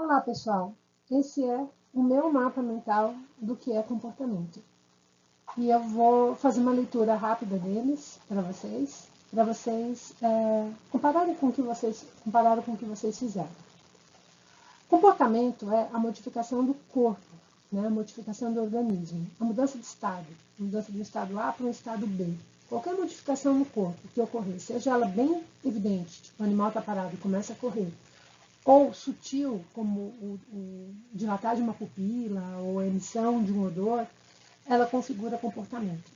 Olá, pessoal. Esse é o meu mapa mental do que é comportamento. E eu vou fazer uma leitura rápida deles para vocês compararem com o que vocês fizeram. Comportamento é a modificação do corpo, né? A modificação do organismo, a mudança de estado, mudança do estado A para um estado B. Qualquer modificação no corpo que ocorrer, seja ela bem evidente, tipo o animal está parado e começa a correr, ou sutil, como o dilatar de uma pupila ou a emissão de um odor, ela configura comportamento.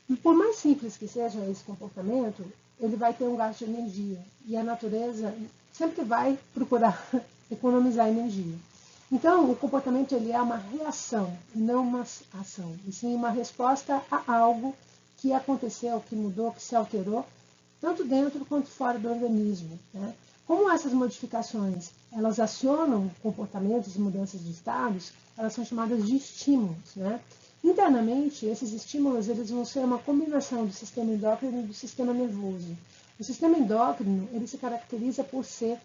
E por mais simples que seja esse comportamento, ele vai ter um gasto de energia. E a natureza sempre vai procurar economizar energia. Então, o comportamento ele é uma reação, e não uma ação. E sim uma resposta a algo que aconteceu, que mudou, que se alterou, tanto dentro quanto fora do organismo, né? Como essas modificações, elas acionam comportamentos e mudanças de estados, elas são chamadas de estímulos, né? Internamente, esses estímulos eles vão ser uma combinação do sistema endócrino e do sistema nervoso. O sistema endócrino ele se caracteriza por ser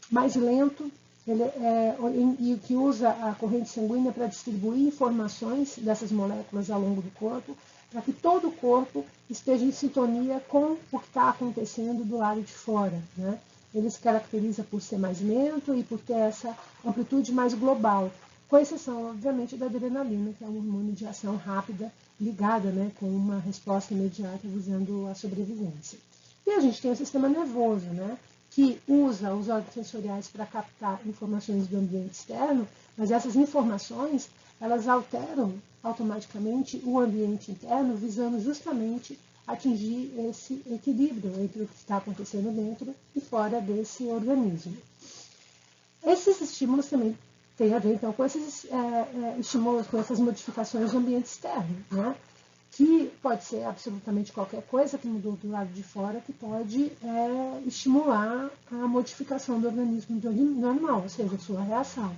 mais lento e que usa a corrente sanguínea para distribuir informações dessas moléculas ao longo do corpo, para que todo o corpo esteja em sintonia com o que está acontecendo do lado de fora, né? Ele se caracteriza por ser mais lento e por ter essa amplitude mais global, com exceção, obviamente, da adrenalina, que é um hormônio de ação rápida, ligada, né, com uma resposta imediata visando a sobrevivência. E a gente tem o sistema nervoso, né, que usa os órgãos sensoriais para captar informações do ambiente externo, mas essas informações, elas alteram automaticamente o ambiente interno, visando justamente atingir esse equilíbrio entre o que está acontecendo dentro e fora desse organismo. Esses estímulos também têm a ver, então, com esses estímulos, com essas modificações do ambiente externo, né? Que pode ser absolutamente qualquer coisa que mudou do lado de fora, que pode estimular a modificação do organismo do animal, ou seja, a sua reação.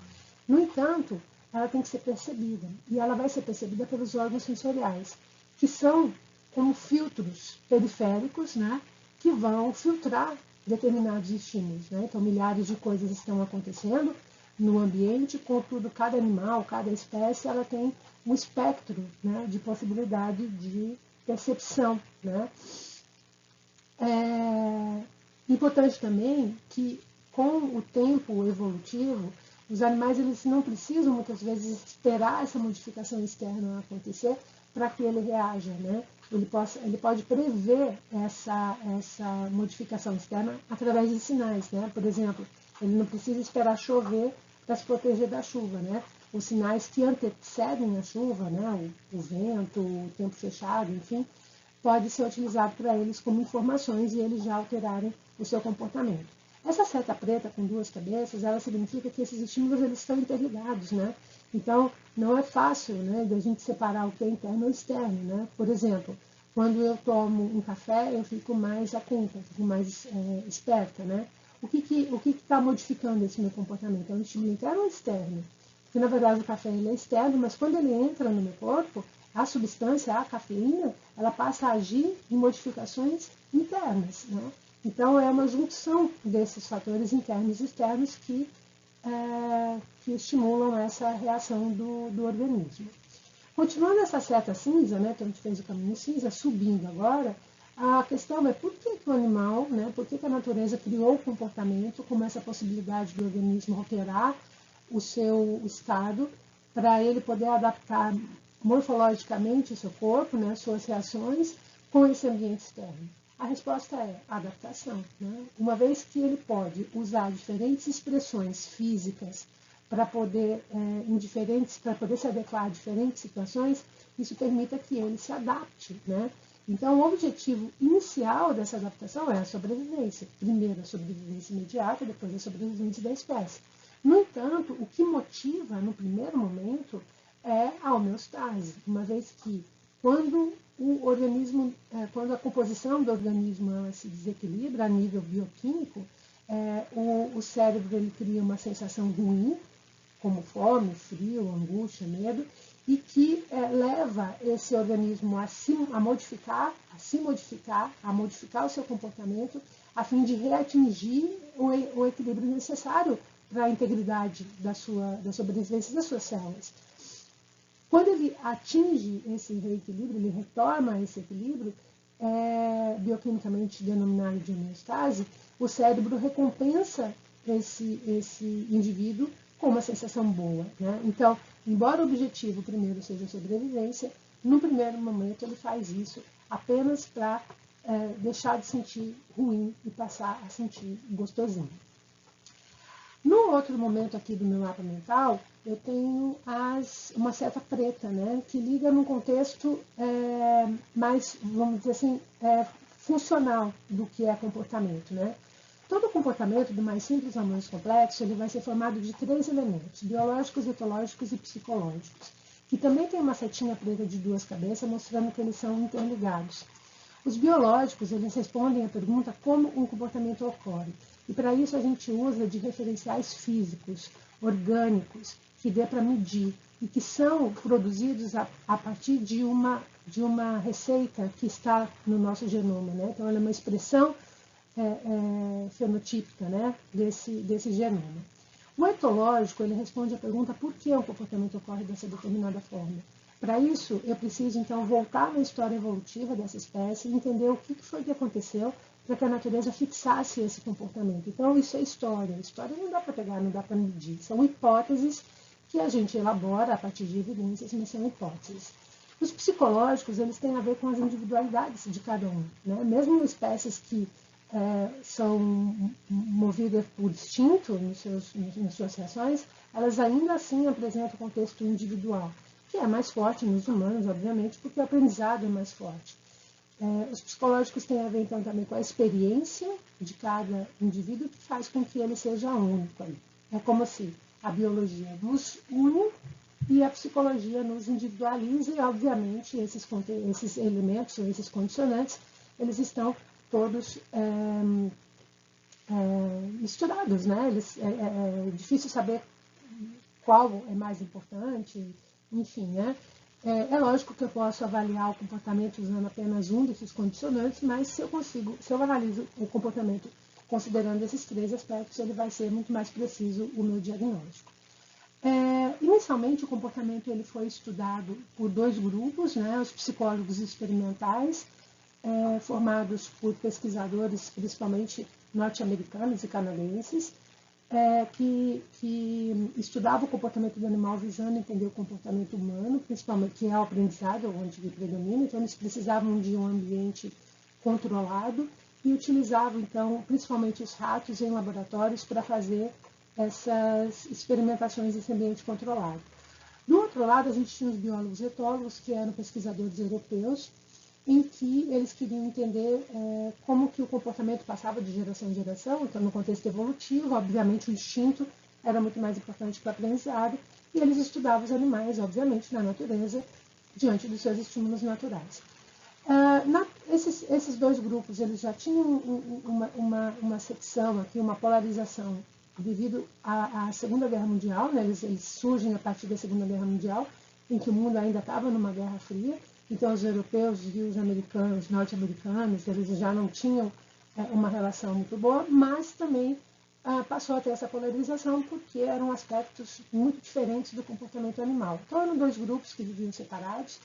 No entanto, ela tem que ser percebida, e ela vai ser percebida pelos órgãos sensoriais, que são como filtros periféricos, né, que vão filtrar determinados estímulos, né? Então, milhares de coisas estão acontecendo no ambiente, contudo, cada animal, cada espécie, ela tem um espectro, né, de possibilidade de percepção, né? É importante também que, com o tempo evolutivo, os animais eles não precisam, muitas vezes, esperar essa modificação externa acontecer para que ele reaja, né? Ele pode prever essa modificação externa através de sinais, né? Por exemplo, ele não precisa esperar chover para se proteger da chuva, né? Os sinais que antecedem a chuva, né? O vento, o tempo fechado, enfim, pode ser utilizado para eles como informações e eles já alterarem o seu comportamento. Essa seta preta com duas cabeças, ela significa que esses estímulos eles estão interligados, né? Então, não é fácil, né, de a gente separar o que é interno ou externo, né? Por exemplo, quando eu tomo um café, eu fico mais atenta, fico mais esperta, né? O que está modificando esse meu comportamento? É um estímulo interno ou externo? Porque, na verdade, o café ele é externo, mas quando ele entra no meu corpo, a substância, a cafeína, ela passa a agir em modificações internas, né? Então, é uma junção desses fatores internos e externos que estimulam essa reação do organismo. Continuando essa seta cinza, né, que a gente fez o caminho cinza, subindo agora, a questão é por que o animal, né, por que a natureza criou o comportamento como essa possibilidade do organismo alterar o seu estado para ele poder adaptar morfologicamente o seu corpo, né, suas reações com esse ambiente externo. A resposta é adaptação, né? Uma vez que ele pode usar diferentes expressões físicas para poder, para poder se adequar a diferentes situações, isso permite que ele se adapte, né? Então, o objetivo inicial dessa adaptação é a sobrevivência. Primeiro, a sobrevivência imediata, depois a sobrevivência da espécie. No entanto, o que motiva, no primeiro momento, é a homeostase, uma vez que, quando o organismo, quando a composição do organismo ela se desequilibra a nível bioquímico, o cérebro ele cria uma sensação ruim, como fome, frio, angústia, medo, e que leva esse organismo a modificar o seu comportamento a fim de reatingir o equilíbrio necessário para a integridade da sobrevivência das suas células. Quando ele atinge esse reequilíbrio, ele retorna esse equilíbrio, bioquimicamente denominado de homeostase, o cérebro recompensa esse indivíduo com uma sensação boa, né? Então, embora o objetivo primeiro seja a sobrevivência, no primeiro momento ele faz isso apenas para deixar de sentir ruim e passar a sentir gostosinho. No outro momento aqui do meu mapa mental, eu tenho uma seta preta, né, que liga num contexto mais, vamos dizer assim, funcional do que é comportamento, né? Todo comportamento, do mais simples ao mais complexo, ele vai ser formado de 3 elementos, biológicos, etológicos e psicológicos, que também tem uma setinha preta de 2 cabeças, mostrando que eles são interligados. Os biológicos, eles respondem à pergunta como um comportamento ocorre. E para isso a gente usa de referenciais físicos, orgânicos, que dê para medir e que são produzidos a partir de uma receita que está no nosso genoma, né? Então, ela é uma expressão fenotípica, né, desse genoma. O etológico, ele responde à pergunta por que um comportamento ocorre dessa determinada forma. Para isso, eu preciso, então, voltar na história evolutiva dessa espécie e entender o que foi que aconteceu para que a natureza fixasse esse comportamento. Então, isso é história. História não dá para pegar, não dá para medir. São hipóteses que a gente elabora a partir de evidências, mas são hipóteses. Os psicológicos, eles têm a ver com as individualidades de cada um, né? Mesmo espécies que são movidas por instinto nas suas reações, elas ainda assim apresentam o contexto individual, que é mais forte nos humanos, obviamente, porque o aprendizado é mais forte. Os psicológicos têm a ver, então, também com a experiência de cada indivíduo, que faz com que ele seja único. É como se a biologia nos une e a psicologia nos individualiza, e, obviamente, esses elementos, esses condicionantes, eles estão todos misturados, né? É difícil saber qual é mais importante, enfim, né? É lógico que eu posso avaliar o comportamento usando apenas um desses condicionantes, mas se eu analiso o comportamento considerando esses 3 aspectos, ele vai ser muito mais preciso o meu diagnóstico. Inicialmente, o comportamento ele foi estudado por 2 grupos, né? Os psicólogos experimentais, formados por pesquisadores, principalmente norte-americanos e canadenses, que estudavam o comportamento do animal visando entender o comportamento humano, principalmente que é o aprendizado, onde ele predomina. Então, eles precisavam de um ambiente controlado e utilizavam, então, principalmente os ratos em laboratórios para fazer essas experimentações nesse ambiente controlado. Do outro lado, a gente tinha os biólogos etólogos, que eram pesquisadores europeus, em que eles queriam entender como que o comportamento passava de geração em geração. Então, no contexto evolutivo, obviamente, o instinto era muito mais importante para o aprendizado, e eles estudavam os animais, obviamente, na natureza, diante dos seus estímulos naturais. Esses 2 grupos, eles já tinham uma secção aqui, uma polarização, devido à Segunda Guerra Mundial, né? Eles surgem a partir da Segunda Guerra Mundial, em que o mundo ainda estava numa guerra fria. Então, os europeus e os americanos, norte-americanos, eles já não tinham uma relação muito boa, mas também passou a ter essa polarização porque eram aspectos muito diferentes do comportamento animal. Então, eram 2 grupos que viviam separados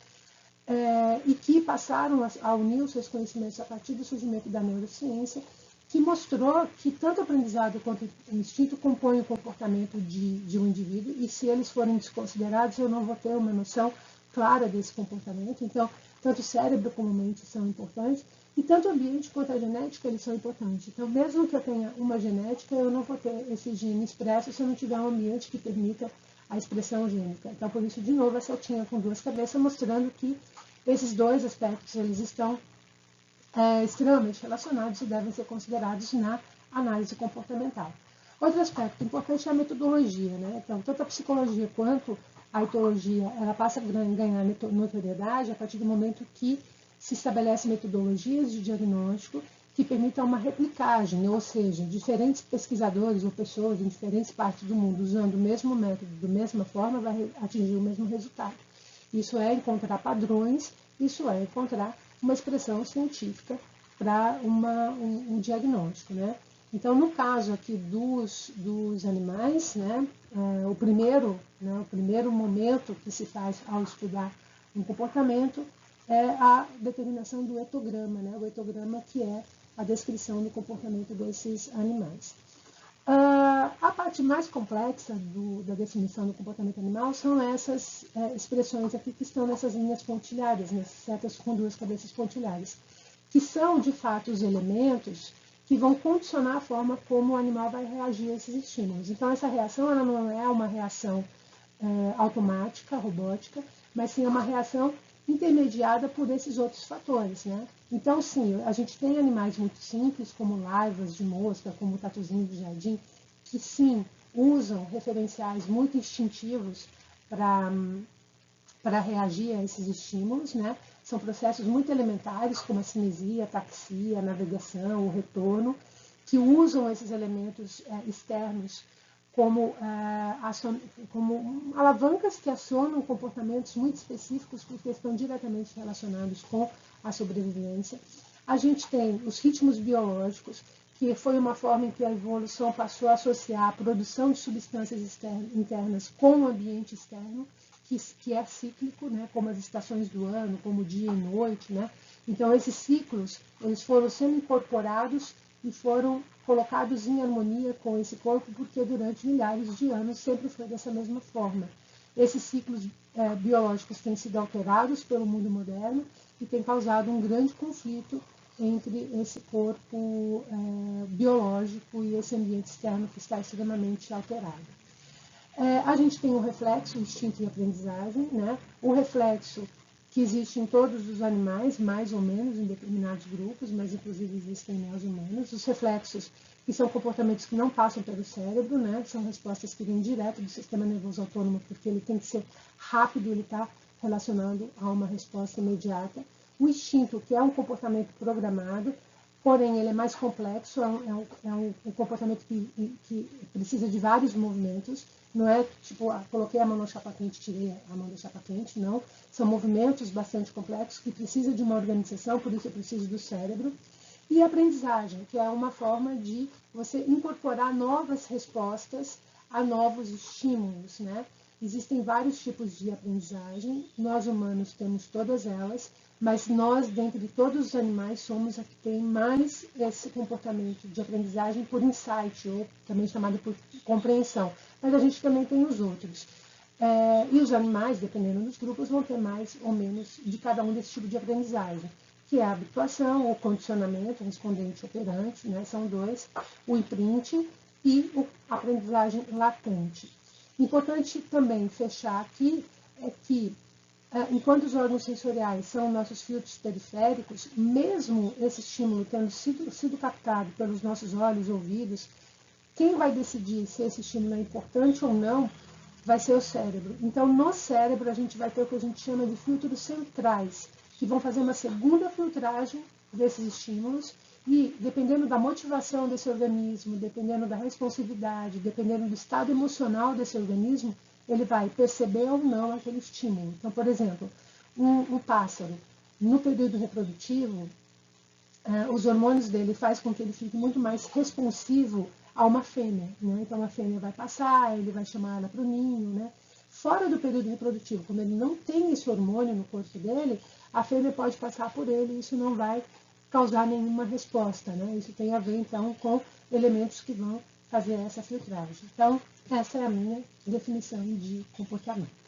e que passaram a unir os seus conhecimentos a partir do surgimento da neurociência, que mostrou que tanto o aprendizado quanto o instinto compõem o comportamento de um indivíduo, e se eles forem desconsiderados, eu não vou ter uma noção clara desse comportamento. Então, tanto o cérebro como a mente são importantes, e tanto o ambiente quanto a genética, eles são importantes. Então, mesmo que eu tenha uma genética, eu não vou ter esse gene expresso se eu não tiver um ambiente que permita a expressão gênica. Então, por isso, de novo, essa setinha com 2 cabeças, mostrando que esses 2 aspectos, eles estão extremamente relacionados e devem ser considerados na análise comportamental. Outro aspecto importante é a metodologia, né? Então, tanto a psicologia quanto a etologia, ela passa a ganhar notoriedade a partir do momento que se estabelece metodologias de diagnóstico que permitam uma replicagem, ou seja, diferentes pesquisadores ou pessoas em diferentes partes do mundo usando o mesmo método, da mesma forma, vai atingir o mesmo resultado. Isso é encontrar padrões, isso é encontrar uma expressão científica para um diagnóstico, né? Então, no caso aqui dos animais, né, o primeiro momento que se faz ao estudar um comportamento é a determinação do etograma, né? O etograma que é a descrição do comportamento desses animais. A parte mais complexa da definição do comportamento animal são essas expressões aqui que estão nessas linhas pontilhadas, nessas setas com duas cabeças pontilhadas, que são, de fato, os elementos que vão condicionar a forma como o animal vai reagir a esses estímulos. Então, essa reação ela não é uma reação automática, robótica, mas sim uma reação intermediada por esses outros fatores, né? Então, sim, a gente tem animais muito simples, como larvas de mosca, como o tatuzinho do jardim, que sim, usam referenciais muito instintivos para reagir a esses estímulos, né? São processos muito elementares, como a cinesia, a taxia, a navegação, o retorno, que usam esses elementos externos como alavancas que acionam comportamentos muito específicos porque estão diretamente relacionados com a sobrevivência. A gente tem os ritmos biológicos, que foi uma forma em que a evolução passou a associar a produção de substâncias internas com o ambiente externo, que é cíclico, né, como as estações do ano, como dia e noite, né? Então, esses ciclos eles foram sendo incorporados e foram colocados em harmonia com esse corpo, porque durante milhares de anos sempre foi dessa mesma forma. Esses ciclos biológicos têm sido alterados pelo mundo moderno e têm causado um grande conflito entre esse corpo biológico e esse ambiente externo que está extremamente alterado. A gente tem o reflexo, o instinto e a aprendizagem, né? O reflexo que existe em todos os animais, mais ou menos, em determinados grupos, mas inclusive existem em nós humanos. Os reflexos, que são comportamentos que não passam pelo cérebro, né? São respostas que vêm direto do sistema nervoso autônomo, porque ele tem que ser rápido, ele está relacionado a uma resposta imediata. O instinto, que é um comportamento programado, porém ele é mais complexo, é um comportamento que precisa de vários movimentos. Não é tipo, coloquei a mão na chapa quente, tirei a mão da chapa quente, não. São movimentos bastante complexos que precisam de uma organização, por isso eu preciso do cérebro. E a aprendizagem, que é uma forma de você incorporar novas respostas a novos estímulos, né? Existem vários tipos de aprendizagem, nós humanos temos todas elas, mas nós, dentre todos os animais, somos a que tem mais esse comportamento de aprendizagem por insight, ou também chamado por compreensão. Mas a gente também tem os outros. E os animais, dependendo dos grupos, vão ter mais ou menos de cada um desse tipo de aprendizagem, que é a habituação, o condicionamento, respondente e operante, né? São dois, o imprinting e a aprendizagem latente. Importante também fechar aqui é que, enquanto os órgãos sensoriais são nossos filtros periféricos, mesmo esse estímulo tendo sido captado pelos nossos olhos, ouvidos, quem vai decidir se esse estímulo é importante ou não vai ser o cérebro. Então, no cérebro, a gente vai ter o que a gente chama de filtros centrais, que vão fazer uma segunda filtragem desses estímulos e, dependendo da motivação desse organismo, dependendo da responsividade, dependendo do estado emocional desse organismo, ele vai perceber ou não aquele estímulo. Então, por exemplo, um pássaro, no período reprodutivo, os hormônios dele fazem com que ele fique muito mais responsivo a uma fêmea, né? Então a fêmea vai passar, ele vai chamar ela para o ninho, né? Fora do período reprodutivo, como ele não tem esse hormônio no corpo dele, a fêmea pode passar por ele e isso não vai causar nenhuma resposta, né? Isso tem a ver, então, com elementos que vão fazer essa filtragem. Então, essa é a minha definição de comportamento.